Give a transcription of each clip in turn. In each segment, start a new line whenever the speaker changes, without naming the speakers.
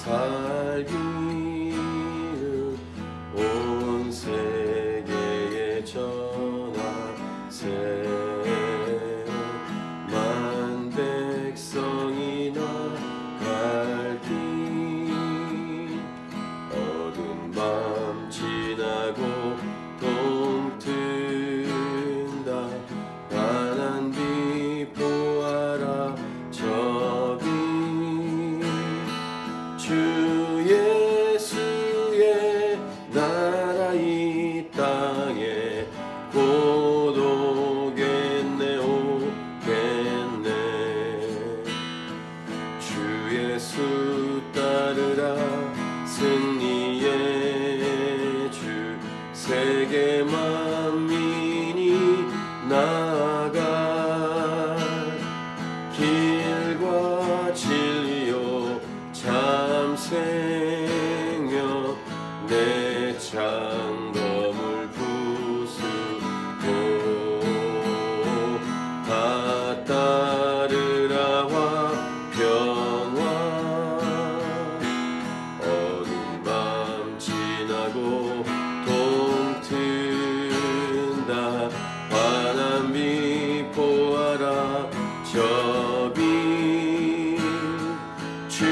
살기를 온 세계에 전하세. 만 백성이 나갈 길 어두운 밤 지나고 동튼다. 환한 빛 보아라 저기 주 예수의 나라 이 땅에 곧 오겠네 오겠네. 주 예수 따르라 승리의 주. 세계 만민이 나아갈 길과 진리요 참 생명. 내 창검을 부수고 다 따르라 화평화. 어두운 밤 지나고 동튼다. 환한 빛 보아라 저 빛. 주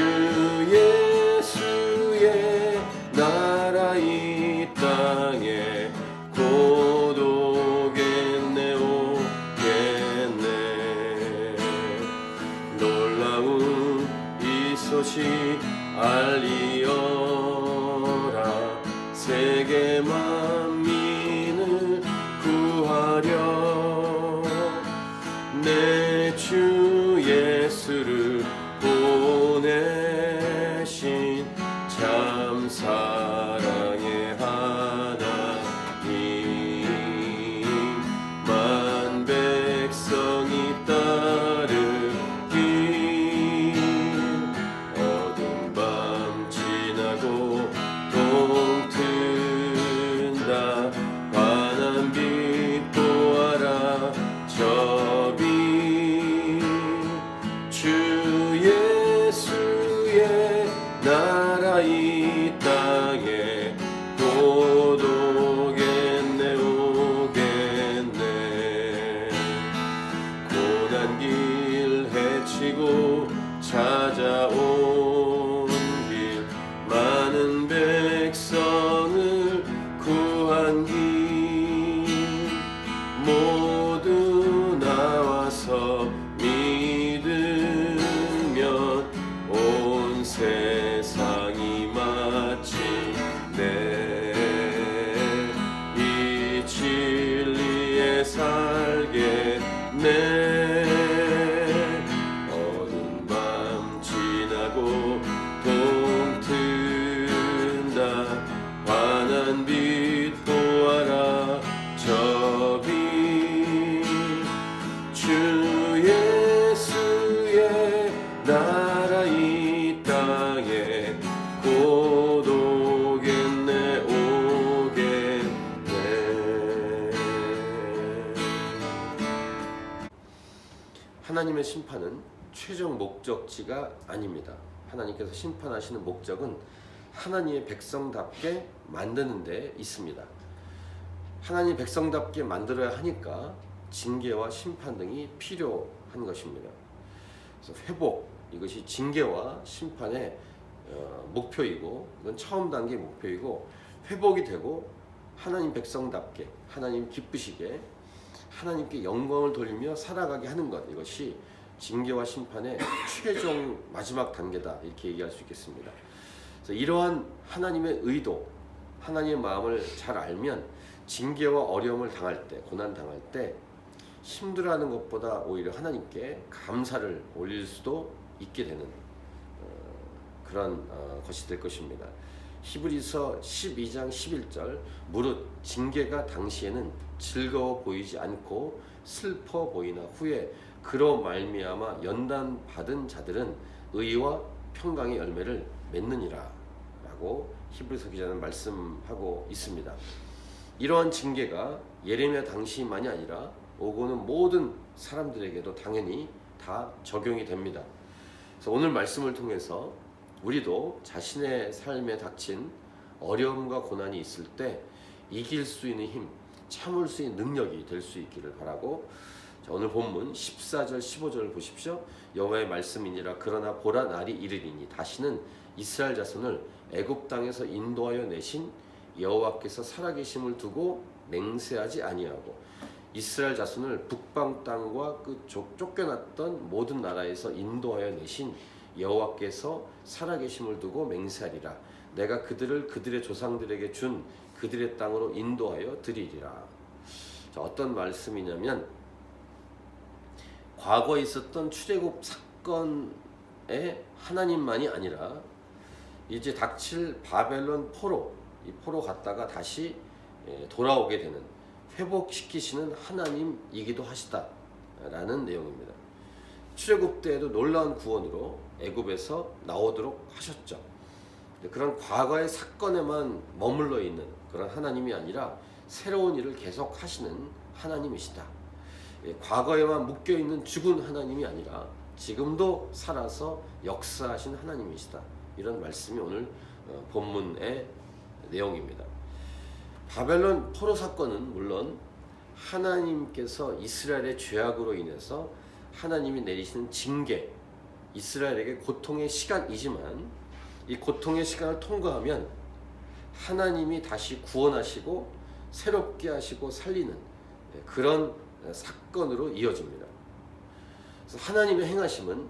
예수의 나라 이 땅에 곧 오겠네 오겠네. 놀라운 이 소식 알리어라. 세계 만민을 구하려 내 주 예수를 보내신 참 사랑의 하나님. 만 백성이 따르길 어두운 밤 지나고 동튼다. 환한 빛 보아라 저 빛. 주 예수의 나라 이 땅에 곧 오겠네 오겠네. 고난 길 헤치고 찾아온 길 많은 백성을 구한 길 모두 나와서 믿으면 온 세상이 마침내 이 진리에 살겠네. 어두운 밤 지나고 동튼다. 환한 빛 보아라 저 빛. 주 예수의 나라 이 땅에 곧 오겠네 오겠네. 하나님의 심판은 최종 목적지가 아닙니다. 하나님께서 심판하시는 목적은 하나님의 백성답게 만드는 데 있습니다. 하나님 백성답게 만들어야 하니까 징계와 심판 등이 필요한 것입니다. 그래서 회복, 이것이 징계와 심판의 목표이고, 이건 처음 단계 목표이고, 회복이 되고 하나님 백성답게 하나님 기쁘시게 하나님께 영광을 돌리며 살아가게 하는 것, 이것이 징계와 심판의 최종 마지막 단계다, 이렇게 얘기할 수 있겠습니다. 그래서 이러한 하나님의 의도, 하나님의 마음을 잘 알면 징계와 어려움을 당할 때, 고난 당할 때 힘들어하는 것보다 오히려 하나님께 감사를 올릴 수도 있게 되는 그런 것이 될 것입니다. 히브리서 12장 11절 무릇 징계가 당시에는 즐거워 보이지 않고 슬퍼 보이나 후에 그로 말미암아 연단 받은 자들은 의와 평강의 열매를 맺느니라 라고 히브리서 기자는 말씀하고 있습니다. 이러한 징계가 예레미야 당시만이 아니라 오고는 모든 사람들에게도 당연히 다 적용이 됩니다. 그래서 오늘 말씀을 통해서 우리도 자신의 삶에 닥친 어려움과 고난이 있을 때 이길 수 있는 힘, 참을 수 있는 능력이 될 수 있기를 바라고, 자, 오늘 본문 14절 15절을 보십시오. 여호와의 말씀이니라. 그러나 보라, 날이 이르리니 다시는 이스라엘 자손을 애굽 땅에서 인도하여 내신 여호와께서 살아계심을 두고 맹세하지 아니하고, 이스라엘 자손을 북방 땅과 그 쫓겨났던 모든 나라에서 인도하여 내신 여호와께서 살아계심을 두고 맹세하리라. 내가 그들을 그들의 조상들에게 준 그들의 땅으로 인도하여 드리리라. 자, 어떤 말씀이냐면, 과거에 있었던 출애굽 사건에 하나님만이 아니라 이제 닥칠 바벨론 포로, 이 포로 갔다가 다시 돌아오게 되는, 회복시키시는 하나님이기도 하시다라는 내용입니다. 출애굽 때에도 놀라운 구원으로 애굽에서 나오도록 하셨죠. 그런 과거의 사건에만 머물러 있는 그런 하나님이 아니라 새로운 일을 계속 하시는 하나님이시다. 과거에만 묶여있는 죽은 하나님이 아니라 지금도 살아서 역사하신 하나님이시다. 이런 말씀이 오늘 본문의 내용입니다. 바벨론 포로 사건은 물론 하나님께서 이스라엘의 죄악으로 인해서 하나님이 내리시는 징계, 이스라엘에게 고통의 시간이지만, 이 고통의 시간을 통과하면 하나님이 다시 구원하시고 새롭게 하시고 살리는 그런 사건으로 이어집니다. 그래서 하나님의 행하심은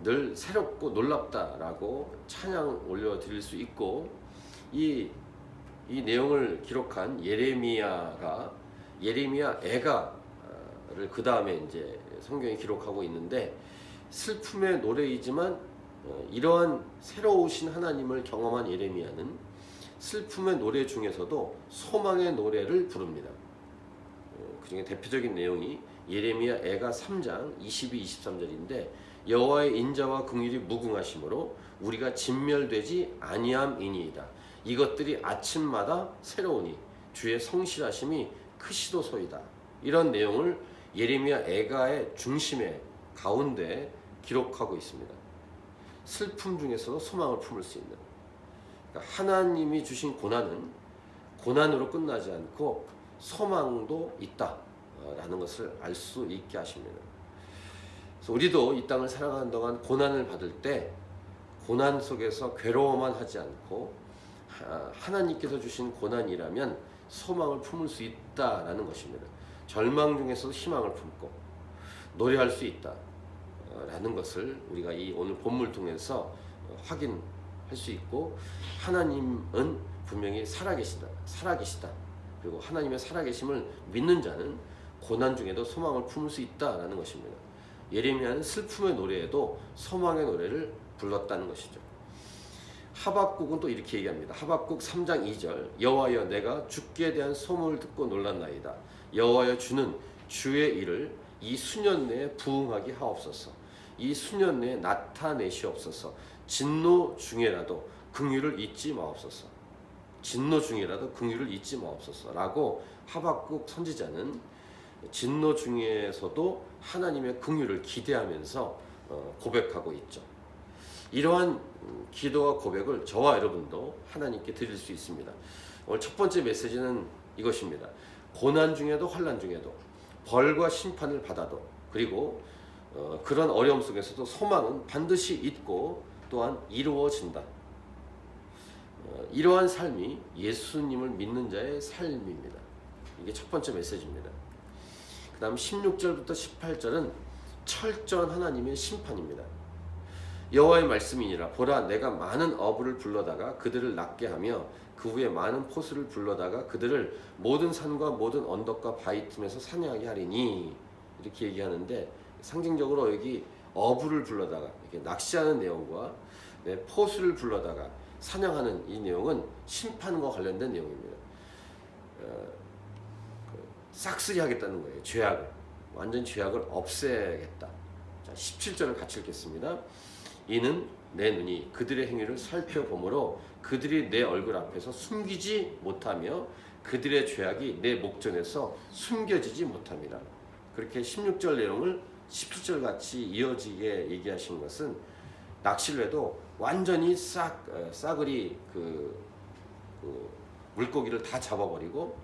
늘 새롭고 놀랍다라고 찬양 올려드릴 수 있고, 이 내용을 기록한 예레미야 애가를 그 다음에 이제 성경이 기록하고 있는데, 슬픔의 노래이지만 이러한 새로우신 하나님을 경험한 예레미야는 슬픔의 노래 중에서도 소망의 노래를 부릅니다. 그 중에 대표적인 내용이 예레미야 애가 3장 22, 23절인데, 여호와의 인자와 긍휼이 무궁하심으로 우리가 진멸되지 아니함이니이다. 이것들이 아침마다 새로우니 주의 성실하심이 크시도소이다. 이런 내용을 예레미야 애가의 중심에 가운데 기록하고 있습니다. 슬픔 중에서도 소망을 품을 수 있는, 그러니까 하나님이 주신 고난은 고난으로 끝나지 않고 소망도 있다라는 것을 알 수 있게 하십니다. 그래서 우리도 이 땅을 살아가는 동안 고난을 받을 때 고난 속에서 괴로워만 하지 않고 하나님께서 주신 고난이라면 소망을 품을 수 있다라는 것입니다. 절망 중에서도 희망을 품고 노래할 수 있다라는 것을 우리가 이 오늘 본문을 통해서 확인할 수 있고, 하나님은 분명히 살아계시다. 그리고 하나님의 살아계심을 믿는 자는 고난 중에도 소망을 품을 수 있다라는 것입니다. 예레미야는 슬픔의 노래에도 소망의 노래를 불렀다는 것이죠. 하박국은 또 이렇게 얘기합니다. 하박국 3장 2절, 여호와여 내가 주께 대한 소문을 듣고 놀랐나이다. 여호와여 주는 주의 일을 이 수년 내에 부응하게 하옵소서. 이 수년 내에 나타내시옵소서. 진노 중에라도 긍휼을 잊지 마옵소서. 진노 중에라도 긍휼을 잊지 마옵소서 라고 하박국 선지자는 진노 중에서도 하나님의 긍휼을 기대하면서 고백하고 있죠. 이러한 기도와 고백을 저와 여러분도 하나님께 드릴 수 있습니다. 오늘 첫 번째 메시지는 이것입니다. 고난 중에도 환난 중에도 벌과 심판을 받아도, 그리고 그런 어려움 속에서도 소망은 반드시 있고 또한 이루어진다. 이러한 삶이 예수님을 믿는 자의 삶입니다. 이게 첫 번째 메시지입니다. 그 다음 16절부터 18절은 철저한 하나님의 심판입니다. 여호와의 말씀이니라. 보라, 내가 많은 어부를 불러다가 그들을 낫게 하며 그 후에 많은 포수를 불러다가 그들을 모든 산과 모든 언덕과 바위 틈에서 사냥하게 하리니, 이렇게 얘기하는데, 상징적으로 여기 어부를 불러다가 이렇게 낚시하는 내용과 포수를 불러다가 사냥하는 이 내용은 심판과 관련된 내용입니다. 싹쓸이 하겠다는 거예요. 죄악을, 완전 죄악을 없애겠다. 자, 17절을 같이 읽겠습니다. 이는 내 눈이 그들의 행위를 살펴보므로 그들이 내 얼굴 앞에서 숨기지 못하며 그들의 죄악이 내 목전에서 숨겨지지 못함이라. 그렇게 16절 내용을 17절 같이 이어지게 얘기하신 것은 낚시를 해도 완전히 싸그리 물고기를 다 잡아버리고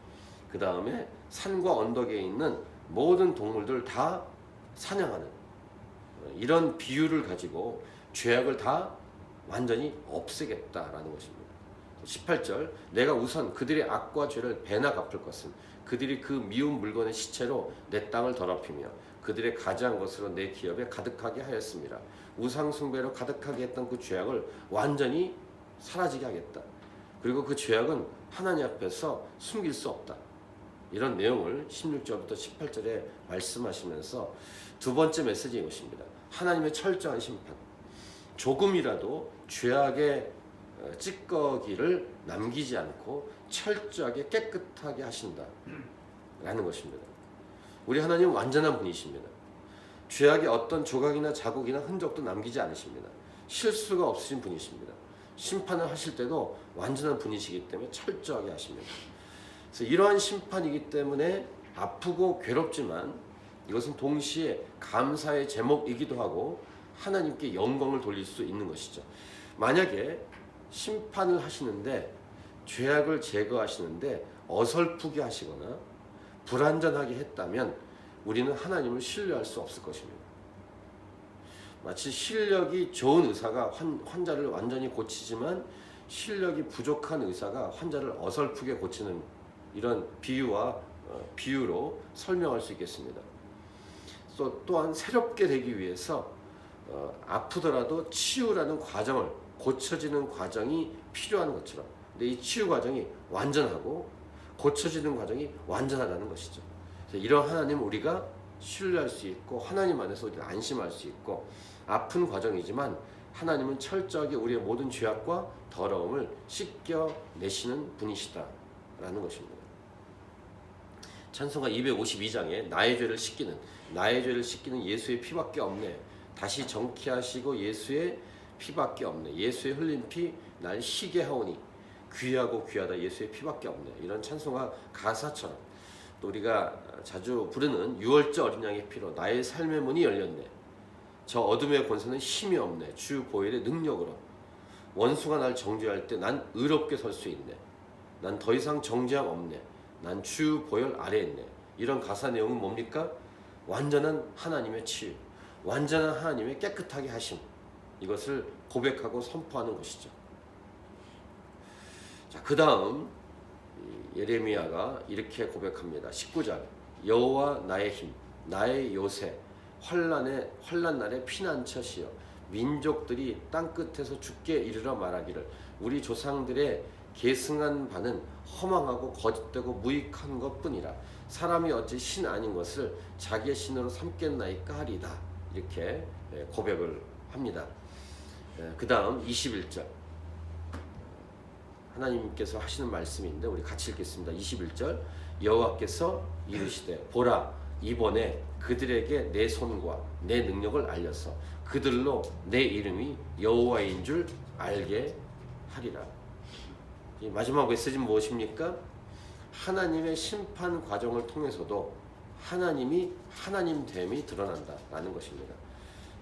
그 다음에 산과 언덕에 있는 모든 동물들 다 사냥하는 이런 비유를 가지고 죄악을 다 완전히 없애겠다라는 것입니다. 18절 내가 우선 그들의 악과 죄를 배나 갚을 것은 그들이 그 미운 물건의 시체로 내 땅을 더럽히며 그들의 가지한 것으로 내 기업에 가득하게 하였습니다. 우상 숭배로 가득하게 했던 그 죄악을 완전히 사라지게 하겠다. 그리고 그 죄악은 하나님 앞에서 숨길 수 없다. 이런 내용을 16절부터 18절에 말씀하시면서 두 번째 메시지 이것입니다. 하나님의 철저한 심판. 조금이라도 죄악의 찌꺼기를 남기지 않고 철저하게 깨끗하게 하신다 라는 것입니다. 우리 하나님은 완전한 분이십니다. 죄악의 어떤 조각이나 자국이나 흔적도 남기지 않으십니다. 실수가 없으신 분이십니다. 심판을 하실 때도 완전한 분이시기 때문에 철저하게 하십니다. 그래서 이러한 심판이기 때문에 아프고 괴롭지만 이것은 동시에 감사의 제목이기도 하고 하나님께 영광을 돌릴 수 있는 것이죠. 만약에 심판을 하시는데 죄악을 제거하시는데 어설프게 하시거나 불완전하게 했다면 우리는 하나님을 신뢰할 수 없을 것입니다. 마치 실력이 좋은 의사가 환자를 완전히 고치지만 실력이 부족한 의사가 환자를 어설프게 고치는 이런 비유로 설명할 수 있겠습니다. 또한 새롭게 되기 위해서 아프더라도 치유라는 과정을 고쳐지는 과정이 필요한 것처럼 근데 이 치유 과정이 완전하고 고쳐지는 과정이 완전하다는 것이죠. 이런 하나님 우리가 신뢰할 수 있고 하나님 안에서 우리가 안심할 수 있고 아픈 과정이지만 하나님은 철저하게 우리의 모든 죄악과 더러움을 씻겨내시는 분이시다라는 것입니다. 찬송가 252장에 나의 죄를 씻기는 예수의 피밖에 없네. 다시 정케하시고 예수의 피밖에 없네. 예수의 흘린 피 날 희게 하오니 귀하고 귀하다 예수의 피밖에 없네. 이런 찬송가 가사처럼 또 우리가 자주 부르는 유월절 어린 양의 피로 나의 삶의 문이 열렸네. 저 어둠의 권세는 힘이 없네. 주 보혈의 능력으로 원수가 날 정죄할 때 난 의롭게 설 수 있네. 난 더 이상 정죄함 없네. 난 주 보혈 아래에 있네. 이런 가사 내용은 뭡니까? 완전한 하나님의 치유, 완전한 하나님의 깨끗하게 하심, 이것을 고백하고 선포하는 것이죠. 자, 그 다음 예레미야가 이렇게 고백합니다. 19절 여호와 나의 힘, 나의 요새, 환난 날의 피난처시여 민족들이 땅끝에서 주께 이르러 말하기를 우리 조상들의 계승한 바는 허망하고 거짓되고 무익한 것뿐이라 사람이 어찌 신 아닌 것을 자기의 신으로 삼겠나이까 하리다. 이렇게 고백을 합니다. 그 다음 21절 하나님께서 하시는 말씀인데 우리 같이 읽겠습니다. 21절 여호와께서 이르시되 보라 이번에 그들에게 내 손과 내 능력을 알려서 그들로 내 이름이 여호와인 줄 알게 하리라. 이 마지막 메시지는 무엇입니까? 하나님의 심판 과정을 통해서도 하나님이 하나님됨이 드러난다라는 것입니다.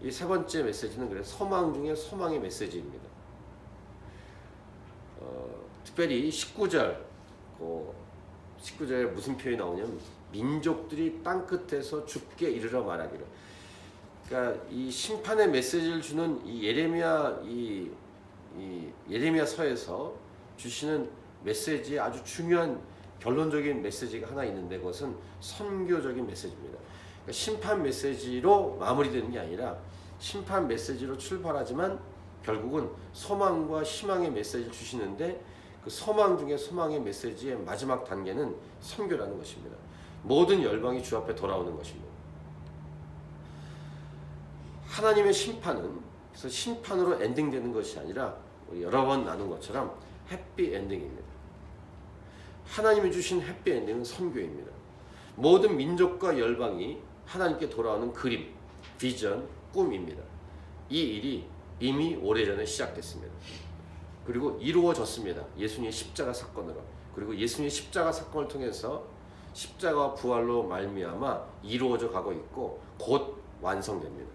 이 세 번째 메시지는 그래서 소망 중에 소망의 메시지입니다. 특별히 19절에 무슨 표현이 나오냐면 민족들이 땅끝에서 주께 이르러 말하기를. 그러니까 이 심판의 메시지를 주는 이 예레미야서에서 주시는 메시지에 아주 중요한 결론적인 메시지가 하나 있는데 그것은 선교적인 메시지입니다. 그러니까 심판 메시지로 마무리되는 게 아니라 심판 메시지로 출발하지만 결국은 소망과 희망의 메시지를 주시는데 그 소망 중에 소망의 메시지의 마지막 단계는 선교라는 것입니다. 모든 열방이 주 앞에 돌아오는 것입니다. 하나님의 심판은 그래서 심판으로 엔딩되는 것이 아니라 우리 여러 번 나눈 것처럼 해피 엔딩입니다. 하나님이 주신 해피 엔딩은 선교입니다. 모든 민족과 열방이 하나님께 돌아오는 그림, 비전, 꿈입니다. 이 일이 이미 오래전에 시작됐습니다. 그리고 이루어졌습니다. 예수님의 십자가 사건으로. 그리고 예수님의 십자가 사건을 통해서 십자가와 부활로 말미암아 이루어져 가고 있고 곧 완성됩니다.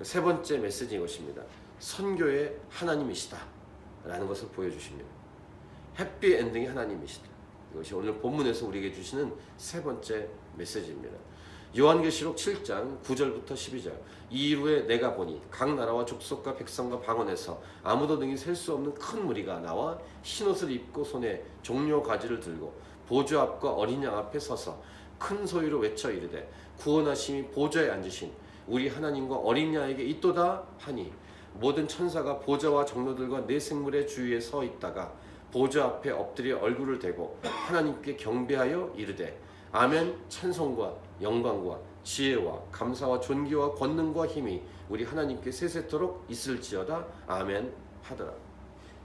세 번째 메시지인 것입니다. 선교의 하나님이시다 라는 것을 보여주십니다. 해피엔딩의 하나님이시다. 이것이 오늘 본문에서 우리에게 주시는 세 번째 메시지입니다. 요한계시록 7장 9절부터 12절. 이후에 내가 보니 각 나라와 족속과 백성과 방언에서 아무도 능히 셀 수 없는 큰 무리가 나와 흰옷을 입고 손에 종려 가지를 들고 보좌 앞과 어린 양 앞에 서서 큰 소리로 외쳐 이르되 구원하심이 보좌에 앉으신 우리 하나님과 어린 양에게 있도다 하니 모든 천사가 보좌와 장로들과 네 생물의 주위에 서 있다가 보좌 앞에 엎드려 얼굴을 대고 하나님께 경배하여 이르되 아멘. 찬송과 영광과 지혜와 감사와 존귀와 권능과 힘이 우리 하나님께 세세토록 있을지어다. 아멘 하더라.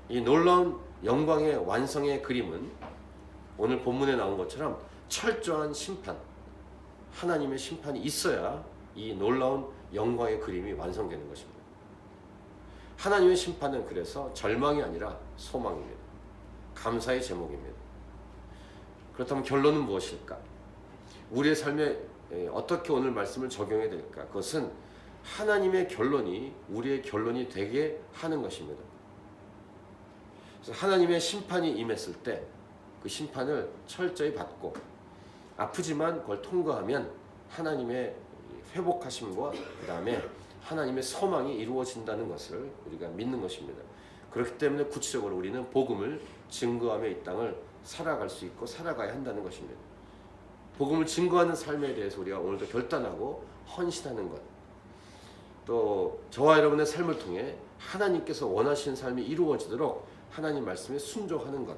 이 놀라운 영광의 완성의 그림은 오늘 본문에 나온 것처럼 철저한 심판, 하나님의 심판이 있어야 이 놀라운 영광의 그림이 완성되는 것입니다. 하나님의 심판은 그래서 절망이 아니라 소망입니다. 감사의 제목입니다. 그렇다면 결론은 무엇일까? 우리의 삶에 어떻게 오늘 말씀을 적용해야 될까? 그것은 하나님의 결론이 우리의 결론이 되게 하는 것입니다. 그래서 하나님의 심판이 임했을 때 그 심판을 철저히 받고 아프지만 그걸 통과하면 하나님의 회복하심과 그 다음에 하나님의 소망이 이루어진다는 것을 우리가 믿는 것입니다. 그렇기 때문에 구체적으로 우리는 복음을 증거하며 이 땅을 살아갈 수 있고 살아가야 한다는 것입니다. 복음을 증거하는 삶에 대해서 우리가 오늘도 결단하고 헌신하는 것, 또 저와 여러분의 삶을 통해 하나님께서 원하시는 삶이 이루어지도록 하나님 말씀에 순종하는 것,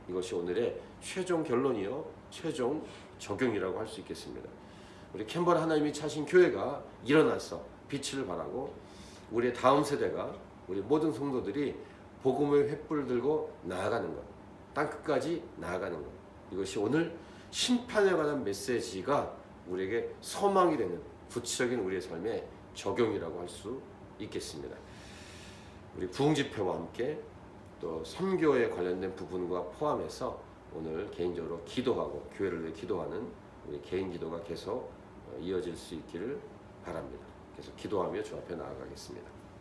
이것이 오늘의 최종 결론이요 최종 적용이라고 할 수 있겠습니다. 우리 캔버라 하나님이 차신 교회가 일어나서 빛을 발하고 우리의 다음 세대가 우리 모든 성도들이 복음의 횃불을 들고 나아가는 것, 땅끝까지 나아가는 것, 이것이 오늘 심판에 관한 메시지가 우리에게 소망이 되는 구체적인 우리의 삶의 적용이라고 할 수 있겠습니다. 우리 부흥집회와 함께 또 선교에 관련된 부분과 포함해서 오늘 개인적으로 기도하고 교회를 위해 기도하는 우리 개인 기도가 계속 이어질 수 있기를 바랍니다. 계속 기도하며 주 앞에 나아가겠습니다.